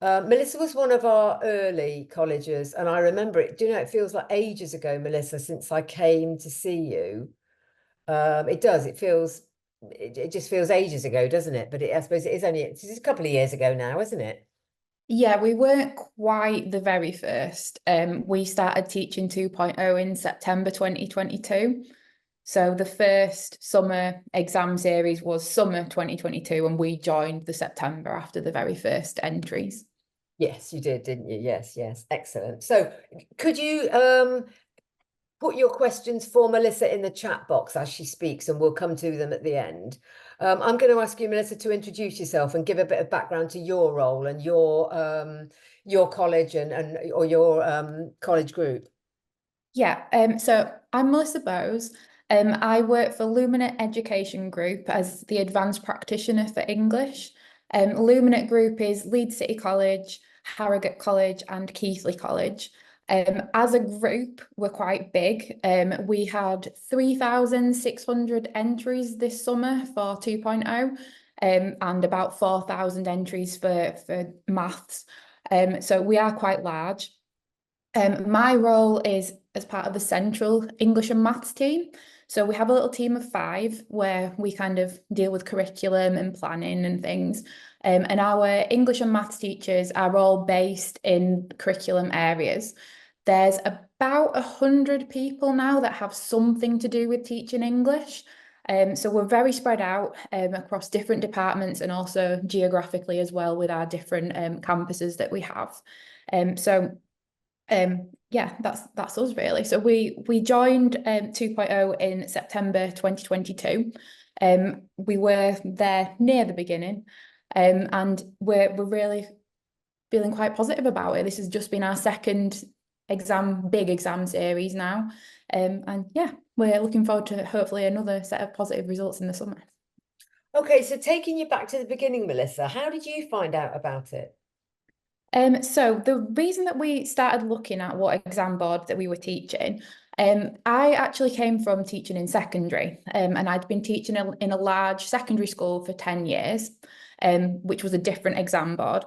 Melissa was one of our early colleges, and I remember it. Do you know, it feels like ages ago, Melissa, since I came to see you. It does. It just feels ages ago, doesn't it? But I suppose it's a couple of years ago now, isn't it? Yeah, we weren't quite the very first. We started teaching 2.0 in September 2022. So the first summer exam series was summer 2022, and we joined the September after the very first entries. Yes, you did, didn't you? Yes, yes. Excellent. So could you put your questions for Melissa in the chat box as she speaks, and we'll come to them at the end. I'm going to ask you, Melissa, to introduce yourself and give a bit of background to your role and your college and or your college group. Yeah, so I'm Melissa Bowes. I work for Luminate Education Group as the advanced practitioner for English. Luminate Group is Leeds City College, Harrogate College, and Keighley College. As a group, we're quite big. We had 3,600 entries this summer for 2.0, and about 4,000 entries for maths. So we are quite large. My role is as part of the central English and maths team. So we have a little team of 5 where we kind of deal with curriculum and planning and things. And our English and maths teachers are all based in curriculum areas. There's about 100 people now that have something to do with teaching English. So we're very spread out across different departments and also geographically as well with our different campuses that we have. Yeah, that's us really. So we joined 2.0 in September 2022. We were there near the beginning, and we're really feeling quite positive about it. This has just been our second big exam series now. And yeah, we're looking forward to hopefully another set of positive results in the summer. Okay, so taking you back to the beginning, Melissa, how did you find out about it? So the reason that we started looking at what exam board that we were teaching, I actually came from teaching in secondary, and I'd been teaching in a large secondary school for 10 years, which was a different exam board.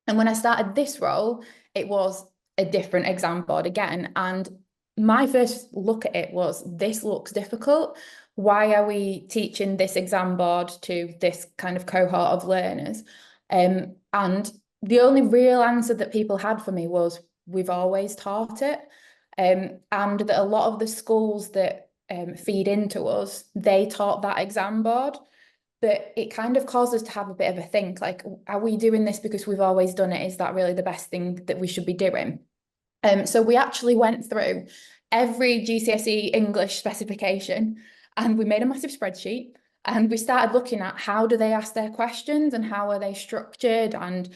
And when I started this role, it was a different exam board again. And my first look at it was, this looks difficult. Why are we teaching this exam board to this kind of cohort of learners? And the only real answer that people had for me was, we've always taught it. And that a lot of the schools that feed into us, they taught that exam board. But it kind of caused us to have a bit of a think, like, are we doing this because we've always done it? Is that really the best thing that we should be doing? So we actually went through every GCSE English specification and we made a massive spreadsheet and we started looking at how do they ask their questions and how are they structured and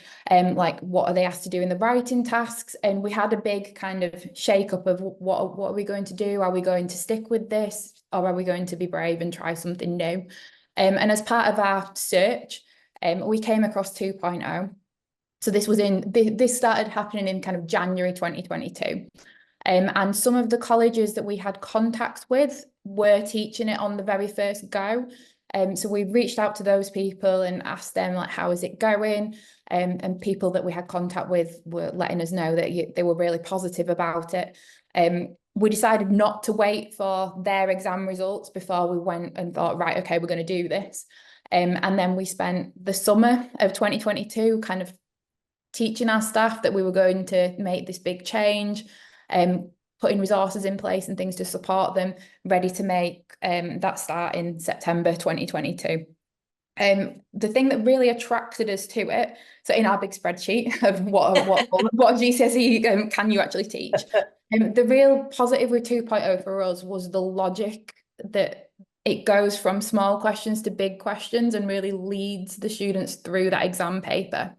like what are they asked to do in the writing tasks. And we had a big kind of shake up of what are we going to do? Are we going to stick with this or are we going to be brave and try something new? And as part of our search, we came across 2.0. So this started happening in kind of January 2022. And some of the colleges that we had contacts with were teaching it on the very first go. So we reached out to those people and asked them, like, how is it going? And people that we had contact with were letting us know that they were really positive about it. We decided not to wait for their exam results before we went and thought, right, okay, we're going to do this. And then we spent the summer of 2022 kind of teaching our staff that we were going to make this big change, putting resources in place and things to support them, ready to make that start in September 2022. The thing that really attracted us to it, so in our big spreadsheet of what GCSE can you actually teach, the real positive with 2.0 for us was the logic that it goes from small questions to big questions and really leads the students through that exam paper.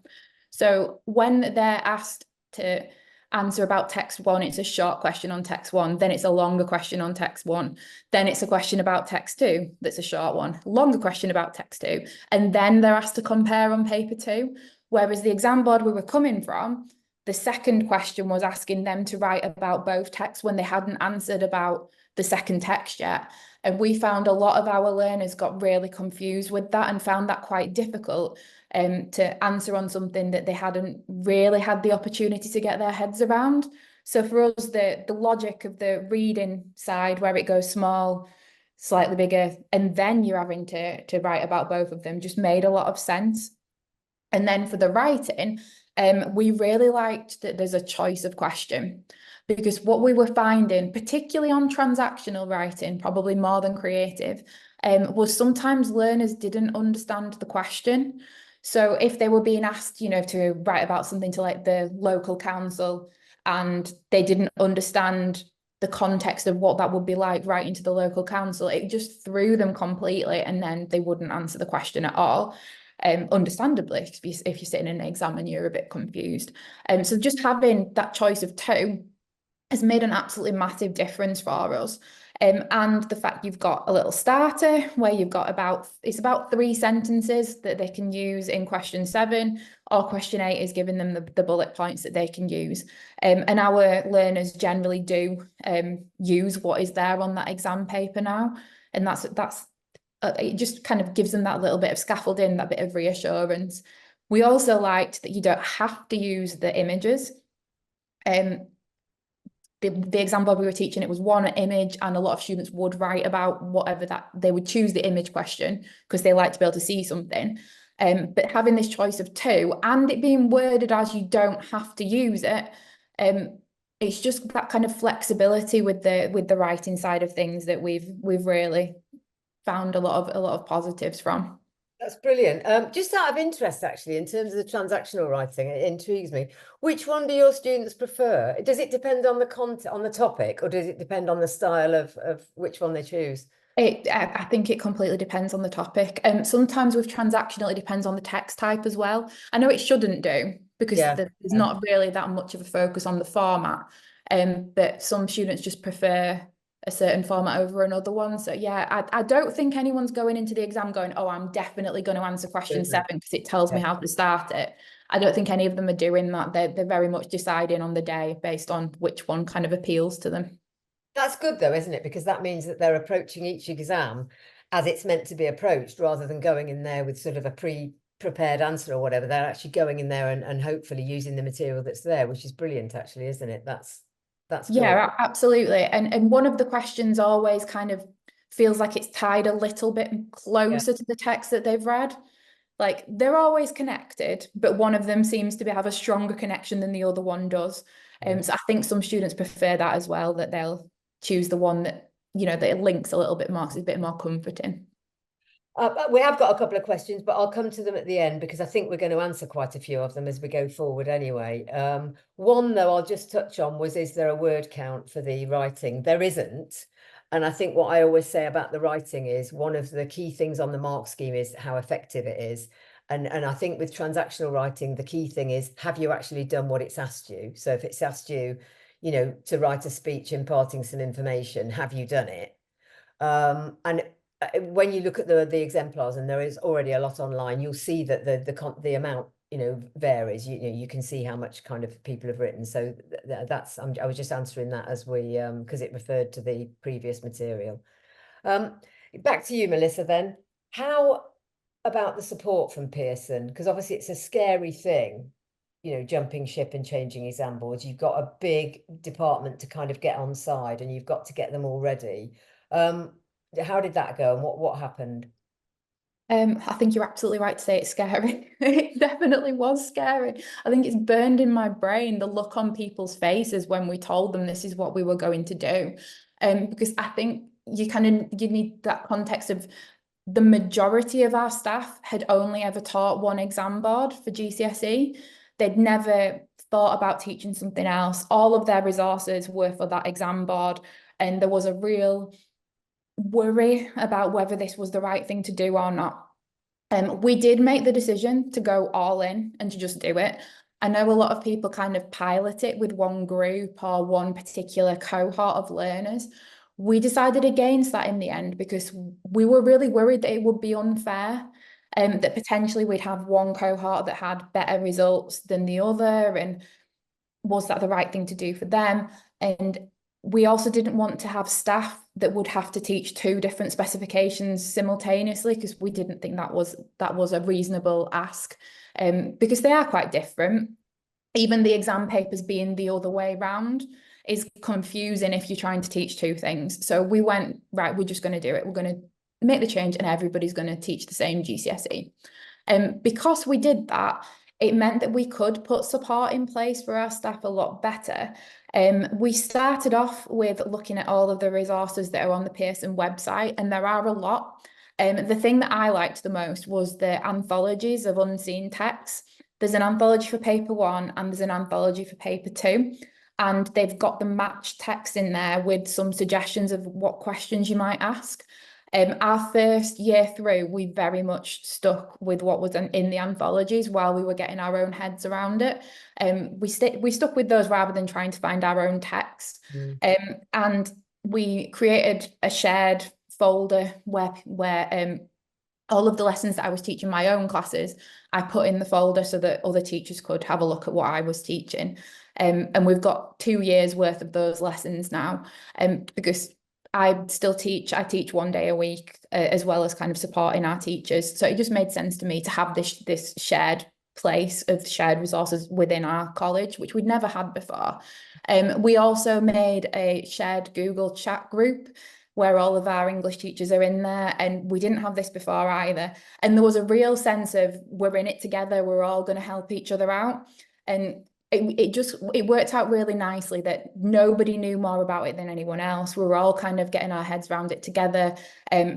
So when they're asked to answer about text 1, it's a short question on text 1, then it's a longer question on text 1, then it's a question about text 2 that's a short one, longer question about text 2, and then they're asked to compare on paper 2. Whereas the exam board we were coming from, the second question was asking them to write about both texts when they hadn't answered about the second text yet. And we found a lot of our learners got really confused with that and found that quite difficult. to answer on something that they hadn't really had the opportunity to get their heads around. So for us, the logic of the reading side, where it goes small, slightly bigger, and then you're having to write about both of them, just made a lot of sense. And then for the writing, we really liked that there's a choice of question, because what we were finding, particularly on transactional writing, probably more than creative, was sometimes learners didn't understand the question. So if they were being asked, to write about something to like the local council, and they didn't understand the context of what that would be like writing to the local council, it just threw them completely, and then they wouldn't answer the question at all. Understandably, if you're sitting in an exam and you're a bit confused. So just having that choice of two has made an absolutely massive difference for us. And the fact you've got a little starter where you've got it's about 3 sentences that they can use in question 7, or question 8 is giving them the bullet points that they can use. And our learners generally do use what is there on that exam paper now. And that's it just kind of gives them that little bit of scaffolding, that bit of reassurance. We also liked that you don't have to use the images. The example we were teaching, it was one image, and a lot of students would write about whatever that they would choose the image question because they like to be able to see something. But having this choice of 2 and it being worded as you don't have to use it, it's just that kind of flexibility with the writing side of things that we've really found a lot of positives from. That's brilliant. Just out of interest, actually, in terms of the transactional writing, it intrigues me. Which one do your students prefer? Does it depend on the content, on the topic, or does it depend on the style of which one they choose? I think it completely depends on the topic. Sometimes with transactional, it depends on the text type as well. I know it shouldn't do, because there's not really that much of a focus on the format. But some students just prefer a certain format over another one. So yeah, I don't think anyone's going into the exam going, oh, I'm definitely going to answer question 7 because it tells me how to start it. I don't think any of them are doing that. They're very much deciding on the day based on which one kind of appeals to them. That's good though, isn't it? Because that means that they're approaching each exam as it's meant to be approached, rather than going in there with sort of a pre-prepared answer or whatever. They're actually going in there and hopefully using the material that's there, which is brilliant, actually, isn't it? That's cool. Yeah, absolutely. And one of the questions always kind of feels like it's tied a little bit closer to the text that they've read. Like they're always connected, but one of them seems to have a stronger connection than the other one does. So I think some students prefer that as well, that they'll choose the one that, that it links a little bit more, 'cause it's a bit more comforting. We have got a couple of questions, but I'll come to them at the end because I think we're going to answer quite a few of them as we go forward anyway. One, though, I'll just touch on was, is there a word count for the writing? There isn't. And I think what I always say about the writing is one of the key things on the mark scheme is how effective it is. And I think with transactional writing, the key thing is, have you actually done what it's asked you? So if it's asked you, to write a speech imparting some information, have you done it? And when you look at the exemplars, and there is already a lot online, you'll see that the amount varies. You can see how much kind of people have written. So that's I was just answering that as we because it referred to the previous material. Back to you, Melissa, then. How about the support from Pearson? Because obviously it's a scary thing, jumping ship and changing exam boards. You've got a big department to kind of get on side, and you've got to get them all ready. How did that go, and what happened? I think you're absolutely right to say it's scary. It definitely was scary. I think it's burned in my brain, the look on people's faces when we told them this is what we were going to do. Because I think you need that context of the majority of our staff had only ever taught one exam board for GCSE. They'd never thought about teaching something else. All of their resources were for that exam board, and there was a real worry about whether this was the right thing to do or not. We did make the decision to go all in and to just do it. I know a lot of people kind of pilot it with one group or one particular cohort of learners. We decided against that in the end because we were really worried that it would be unfair, that potentially we'd have one cohort that had better results than the other, and was that the right thing to do for them? And we also didn't want to have staff that would have to teach 2 different specifications simultaneously, because we didn't think that was a reasonable ask, because they are quite different. Even the exam papers being the other way round is confusing if you're trying to teach 2 things. So we went, right, we're just going to do it. We're going to make the change and everybody's going to teach the same GCSE. Because we did that, it meant that we could put support in place for our staff a lot better. We started off with looking at all of the resources that are on the Pearson website, and there are a lot. The thing that I liked the most was the anthologies of unseen texts. There's an anthology for paper 1 and there's an anthology for paper 2. And they've got the matched text in there with some suggestions of what questions you might ask. Our first year through, we very much stuck with what was in the anthologies while we were getting our own heads around it. We stuck with those rather than trying to find our own text. And we created a shared folder where all of the lessons that I was teaching my own classes, I put in the folder so that other teachers could have a look at what I was teaching. And we've got 2 years worth of those lessons now, because I teach 1 day a week, as well as kind of supporting our teachers. So it just made sense to me to have this shared place of shared resources within our college, which we'd never had before. We also made a shared Google chat group where all of our English teachers are in there, and we didn't have this before either. And there was a real sense of we're in it together, we're all going to help each other out. And it worked out really nicely that nobody knew more about it than anyone else. We were all kind of getting our heads around it together.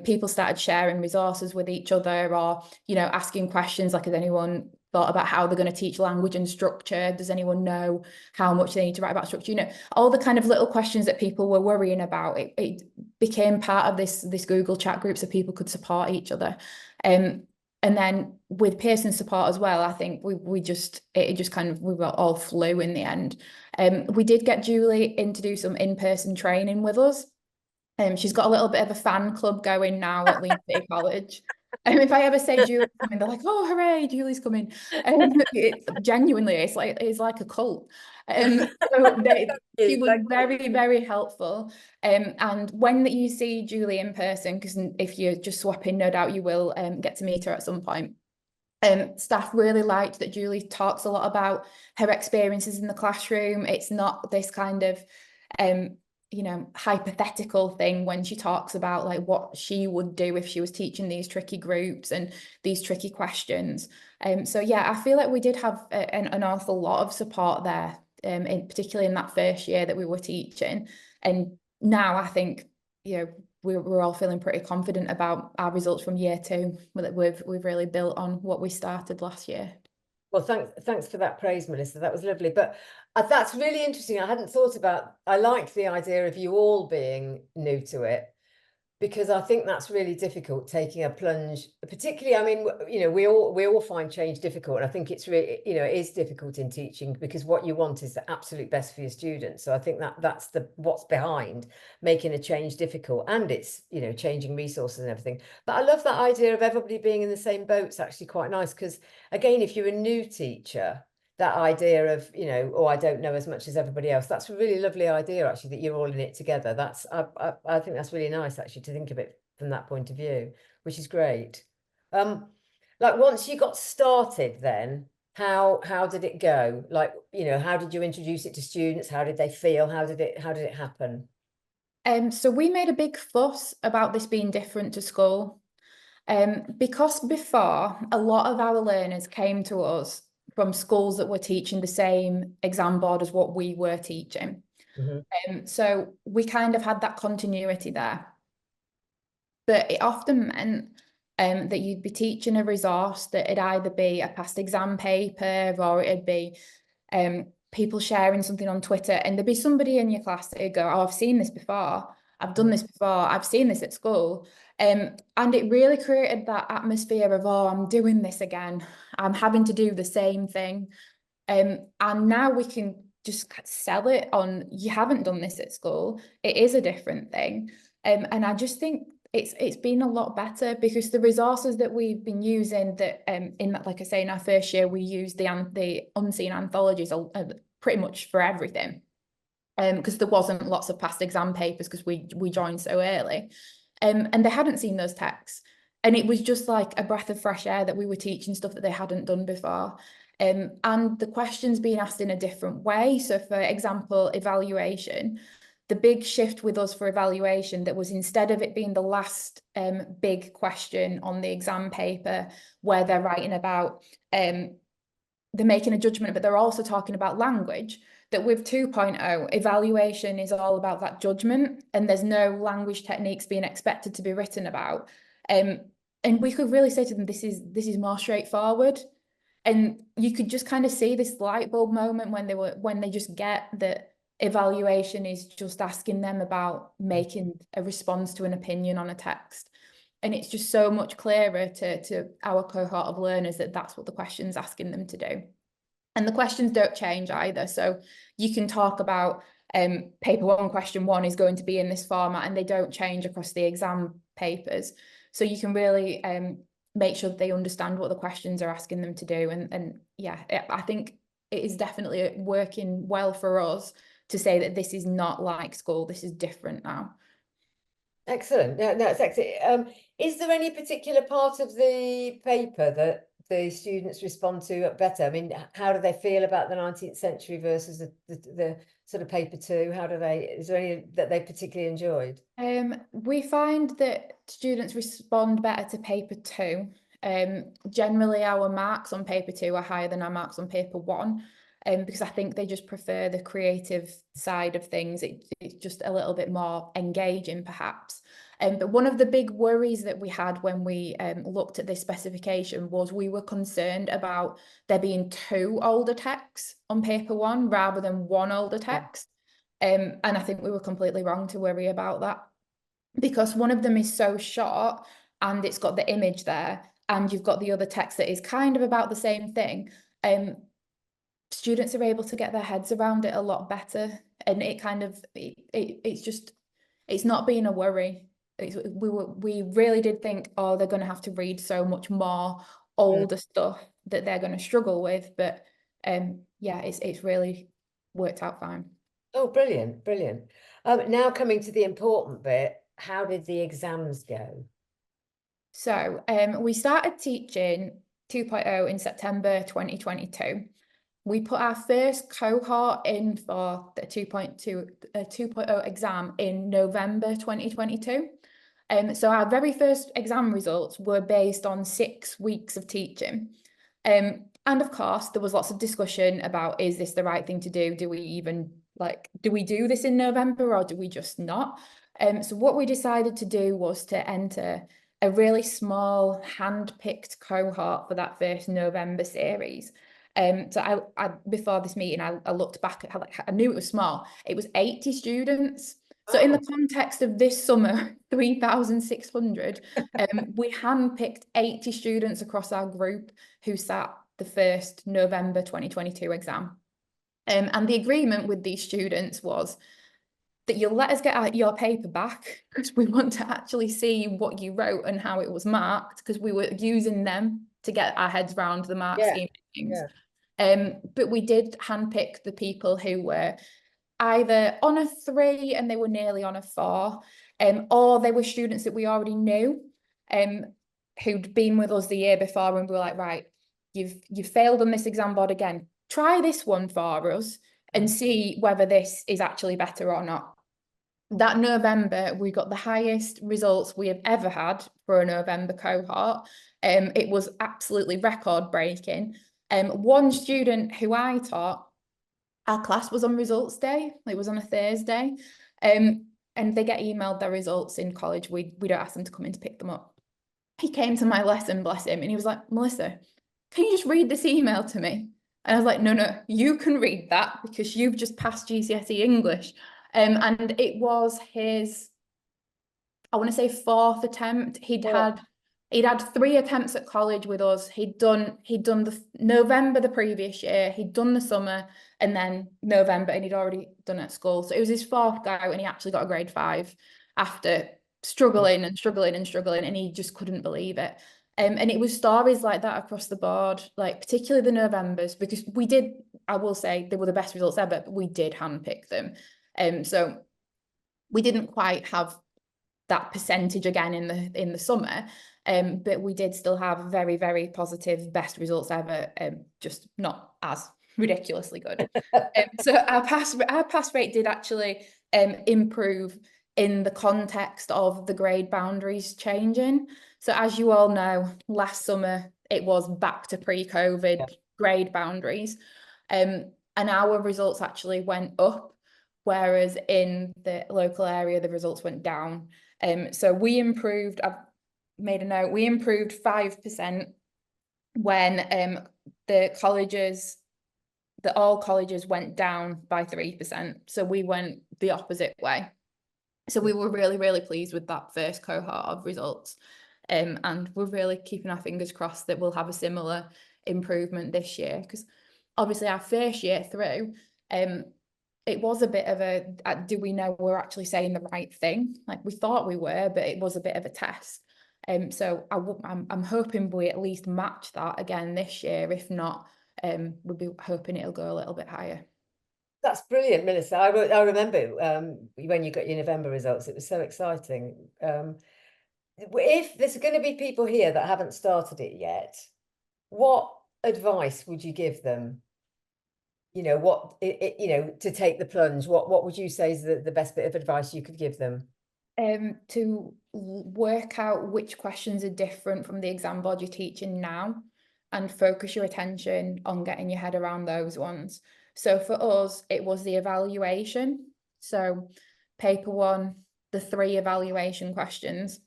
People started sharing resources with each other, or, you know, asking questions like, has anyone thought about how they're going to teach language and structure? Does anyone know how much they need to write about structure? You know, all the kind of little questions that people were worrying about, it became part of this Google chat group so people could support each other. And then with Pearson's support as well, I think we were all flew in the end. We did get Julie in to do some in-person training with us. She's got a little bit of a fan club going now at Luminate College. If I ever say Julie's coming, they're like, "Oh, hooray, Julie's coming!" Genuinely, it's like a cult. She was very, very helpful. And when you see Julie in person, because if you're just swapping, no doubt you will get to meet her at some point. Staff really liked that Julie talks a lot about her experiences in the classroom. It's not this kind of you know, hypothetical thing when she talks about like what she would do if she was teaching these tricky groups and these tricky questions. So yeah, I feel like we did have an awful lot of support there, particularly in that first year that we were teaching. And now I think, you know, we're all feeling pretty confident about our results from year 2. We've really built on what we started last year. Well, thanks for that praise, Melissa. That was lovely. But that's really interesting. I hadn't thought about, I liked the idea of you all being new to it, because I think that's really difficult, taking a plunge, particularly, I mean, you know, we all find change difficult. And I think it's really, you know, it is difficult in teaching, because what you want is the absolute best for your students. So I think that's what's behind making a change difficult, and it's, you know, changing resources and everything. But I love that idea of everybody being in the same boat. It's actually quite nice, because again, if you're a new teacher, that idea of, you know, oh, I don't know as much as everybody else, that's a really lovely idea, actually, that you're all in it together. That's I think that's really nice, actually, to think of it from that point of view, which is great. Like, once you got started, then how did it go? Like, you know, how did you introduce it to students? How did they feel? How did it happen? So we made a big fuss about this being different to school, because before, a lot of our learners came to us from schools that were teaching the same exam board as what we were teaching. So we kind of had that continuity there. But it often meant that you'd be teaching a resource that it'd either be a past exam paper, or it'd be people sharing something on Twitter, and there'd be somebody in your class that'd go, "Oh, I've seen this before. I've done this before. I've seen this at school." And it really created that atmosphere of, "Oh, I'm doing this again. I'm having to do the same thing." And now we can just sell it on, you haven't done this at school. It is a different thing. And I just think it's been a lot better, because the resources that we've been using, that in that, like I say, in our first year, we used the unseen anthologies pretty much for everything. because there wasn't lots of past exam papers because we joined so early. And they hadn't seen those texts. And it was just like a breath of fresh air that we were teaching stuff that they hadn't done before. And the questions being asked in a different way. So for example, evaluation, the big shift with us for evaluation, that was instead of it being the last big question on the exam paper where they're writing about, they're making a judgment, but they're also talking about language, that with 2.0, evaluation is all about that judgment, and there's no language techniques being expected to be written about. And we could really say to them, this is more straightforward. And you could just kind of see this light bulb moment when they just get that evaluation is just asking them about making a response to an opinion on a text. And it's just so much clearer to our cohort of learners that that's what the question's asking them to do. And the questions don't change either. So you can talk about paper 1, question 1 is going to be in this format, and they don't change across the exam papers. So you can really make sure that they understand what the questions are asking them to do. And yeah, I think it is definitely working well for us to say that this is not like school, this is different now. Excellent. No, it's excellent. Is there any particular part of the paper that the students respond to better? I mean, how do they feel about the 19th century versus the sort of paper 2? Is there any that they particularly enjoyed? We find that students respond better to paper 2. Generally, our marks on paper 2 are higher than our marks on paper 1. Because I think they just prefer the creative side of things. It's just a little bit more engaging, perhaps. But one of the big worries that we had when we looked at this specification was we were concerned about there being 2 older texts on paper 1 rather than 1 older text. And I think we were completely wrong to worry about that, because one of them is so short and it's got the image there, and you've got the other text that is kind of about the same thing. Students are able to get their heads around it a lot better, and it's not being a worry. We really did think, oh, they're going to have to read so much more older stuff that they're going to struggle with, but yeah, it's really worked out fine. Oh, brilliant. Now coming to the important bit, how did the exams go? So we started teaching 2.0 in September 2022. We put our first cohort in for the 2.0 exam in November 2022. So our very first exam results were based on 6 weeks of teaching. And of course, there was lots of discussion about, is this the right thing to do? Do we do this in November, or do we just not? So what we decided to do was to enter a really small hand-picked cohort for that first November series. So I before this meeting, I looked back at how, like, I knew it was small. It was 80 students. So in the context of this summer, 3,600, we handpicked 80 students across our group who sat the first November 2022 exam. And the agreement with these students was that you'll let us get your paper back, because we want to actually see what you wrote and how it was marked, because we were using them to get our heads around the mark scheme and things. But we did handpick the people who were either on a 3 and they were nearly on a 4, or they were students that we already knew, who'd been with us the year before, and we were like, right, you've failed on this exam board again. Try this one for us and see whether this is actually better or not. That November, we got the highest results we have ever had for a November cohort. It was absolutely record breaking. One student who I taught, our class was on results day. It was on a Thursday. And they get emailed their results in college. We don't ask them to come in to pick them up. He came to my lesson, bless him, and he was like, Melissa, can you just read this email to me? And I was like, no, you can read that because you've just passed GCSE English. And it was his, I want to say, 4th attempt. He'd had 3 attempts at college with us. He'd done the November the previous year, he'd done the summer, and then November, and he'd already done it at school. So it was his 4th go, and he actually got a grade 5 after struggling, and he just couldn't believe it. And it was stories like that across the board, like particularly the Novembers, because I will say they were the best results ever, but we did handpick them. So we didn't quite have that percentage again in the summer, but we did still have very, very positive, best results ever, just not as ridiculously good. So our pass rate did actually improve in the context of the grade boundaries changing. So as you all know, last summer it was back to pre-COVID grade boundaries, and our results actually went up, whereas in the local area the results went down. So we improved, I've made a note, we improved 5% when all colleges went down by 3%. So we went the opposite way. So we were really, really pleased with that first cohort of results. And we're really keeping our fingers crossed that we'll have a similar improvement this year, because obviously our first year through, it was a bit of a, do we know we're actually saying the right thing? Like we thought we were, but it was a bit of a test. So I'm hoping we at least match that again this year. If not, we'll be hoping it'll go a little bit higher. That's brilliant, Melissa. I remember when you got your November results, it was so exciting. If there's going to be people here that haven't started it yet, what advice would you give them? You know, to take the plunge, what would you say is the best bit of advice you could give them? To work out which questions are different from the exam board you're teaching now, and focus your attention on getting your head around those ones. So for us, it was the evaluation. So paper 1, the 3 evaluation questions,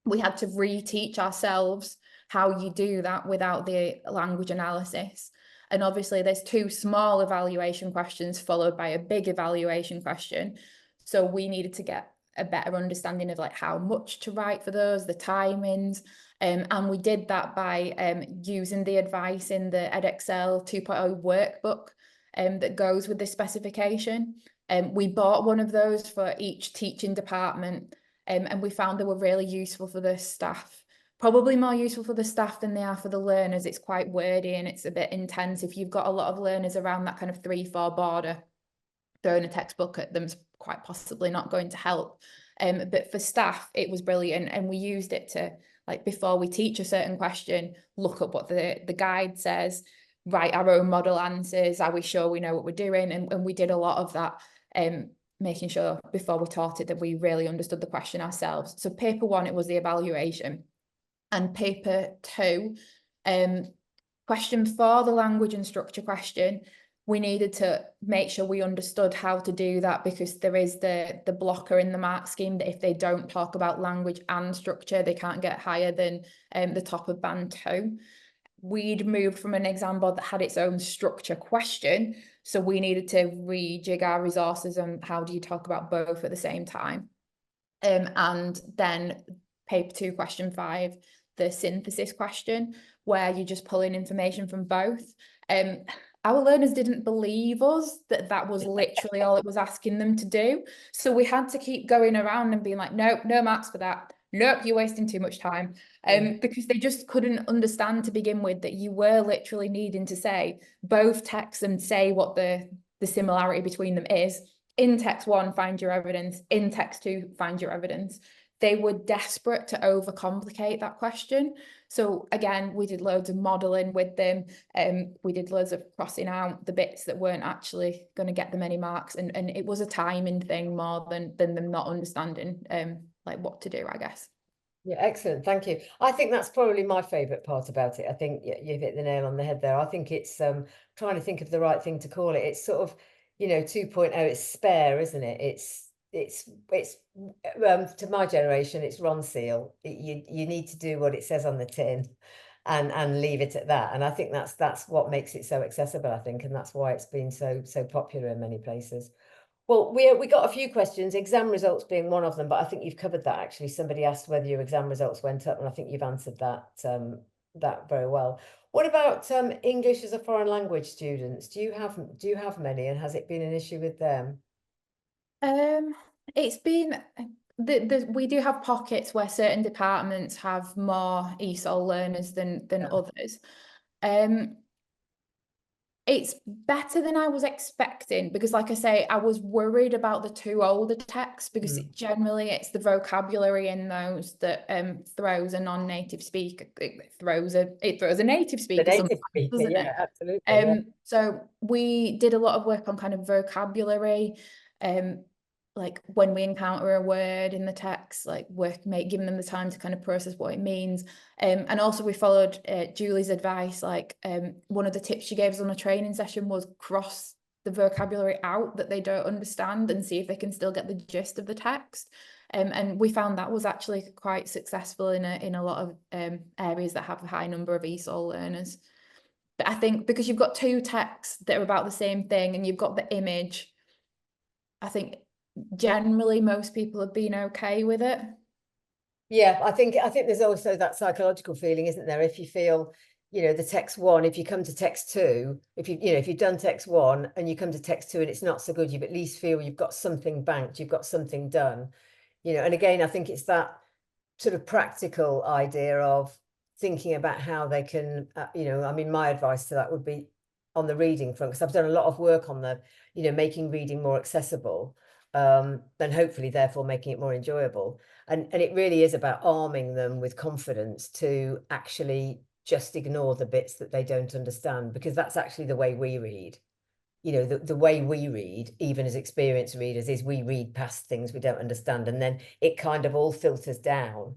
we had to reteach ourselves how you do that without the language analysis. And obviously there's 2 small evaluation questions followed by a big evaluation question. So we needed to get a better understanding of like how much to write for those, the timings. And we did that by using the advice in the Edexcel 2.0 workbook that goes with the specification. We bought one of those for each teaching department, and we found they were really useful for the staff. Probably more useful for the staff than they are for the learners. It's quite wordy and it's a bit intense. If you've got a lot of learners around that kind of 3-4 border, throwing a textbook at them is quite possibly not going to help. But for staff, it was brilliant. And we used it to, like, before we teach a certain question, look at what the guide says, write our own model answers. Are we sure we know what we're doing? And we did a lot of that, making sure before we taught it that we really understood the question ourselves. So paper 1, it was the evaluation. And paper 2, question 4, the language and structure question, we needed to make sure we understood how to do that, because there is the blocker in the mark scheme that if they don't talk about language and structure, they can't get higher than the top of band 2. We'd moved from an exam board that had its own structure question, so we needed to rejig our resources on how do you talk about both at the same time. And then paper 2, question 5, the synthesis question, where you just pull in information from both. Our learners didn't believe us that was literally all it was asking them to do. So we had to keep going around and being like, nope, no marks for that. Nope, you're wasting too much time. Because they just couldn't understand to begin with that you were literally needing to say both texts and say what the similarity between them is. In text 1, find your evidence. In text 2, find your evidence. They were desperate to overcomplicate that question. So again, we did loads of modelling with them. We did loads of crossing out the bits that weren't actually going to get them any marks. And it was a timing thing more than them not understanding like what to do, I guess. Yeah, excellent. Thank you. I think that's probably my favourite part about it. I think you've hit the nail on the head there. I think it's trying to think of the right thing to call it. It's sort of, 2.0, it's spare, isn't it? It's to my generation, it's Ronseal. You need to do what it says on the tin and leave it at that. And I think that's what makes it so accessible, I think, and that's why it's been so popular in many places. Well, we got a few questions, exam results being one of them, but I think you've covered that actually. Somebody asked whether your exam results went up, and I think you've answered that very well. What about English as a foreign language students? Do you have many, and has it been an issue with them? It's been we do have pockets where certain departments have more ESOL learners than others. It's better than I was expecting because, like I say, I was worried about the two older texts because generally it's the vocabulary in those that throws a non-native speaker. It throws a native The speaker native sometimes, speaker, doesn't yeah, it? absolutely. Yeah. So we did a lot of work on kind of vocabulary, like when we encounter a word in the text, like giving them the time to kind of process what it means. And also we followed Julie's advice, like one of the tips she gave us on a training session was cross the vocabulary out that they don't understand and see if they can still get the gist of the text. And we found that was actually quite successful in a lot of areas that have a high number of ESOL learners. But I think because you've got two texts that are about the same thing and you've got the image, I think generally most people have been okay with it. Yeah, I think there's also that psychological feeling, isn't there? If you feel, the text one, if you come to text two, if you've done text one and you come to text two and it's not so good, you at least feel you've got something banked, you've got something done, and again, I think it's that sort of practical idea of thinking about how they can, I mean, my advice to that would be on the reading front, because I've done a lot of work on the, making reading more accessible, and hopefully therefore making it more enjoyable. And it really is about arming them with confidence to actually just ignore the bits that they don't understand, because that's actually the way we read. The way we read, even as experienced readers, is we read past things we don't understand, and then it kind of all filters down.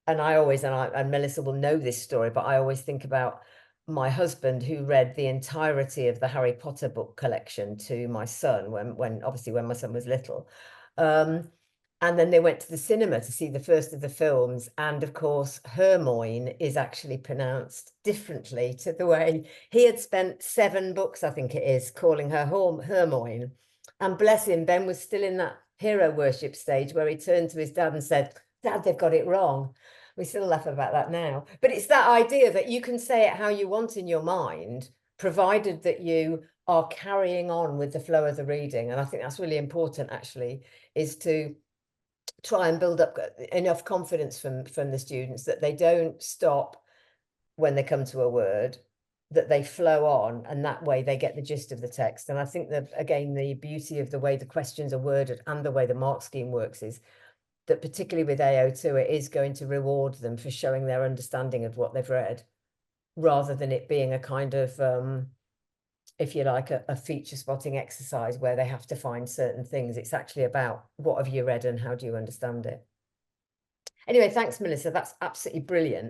And and Melissa will know this story, but I always think about my husband, who read the entirety of the Harry Potter book collection to my son when my son was little. And then they went to the cinema to see the first of the films. And of course, Hermione is actually pronounced differently to the way he had spent 7 books, I think it is, calling her Hermione. And bless him, Ben was still in that hero worship stage where he turned to his dad and said, "Dad, they've got it wrong." We still laugh about that now. But it's that idea that you can say it how you want in your mind, provided that you are carrying on with the flow of the reading. And I think that's really important, actually, is to try and build up enough confidence from the students that they don't stop when they come to a word, that they flow on, and that way they get the gist of the text. And I think that, again, the beauty of the way the questions are worded and the way the mark scheme works is that, particularly with AO2, it is going to reward them for showing their understanding of what they've read, rather than it being a kind of, if you like, a feature spotting exercise where they have to find certain things. It's actually about what have you read and how do you understand it. Anyway, thanks, Melissa. That's absolutely brilliant.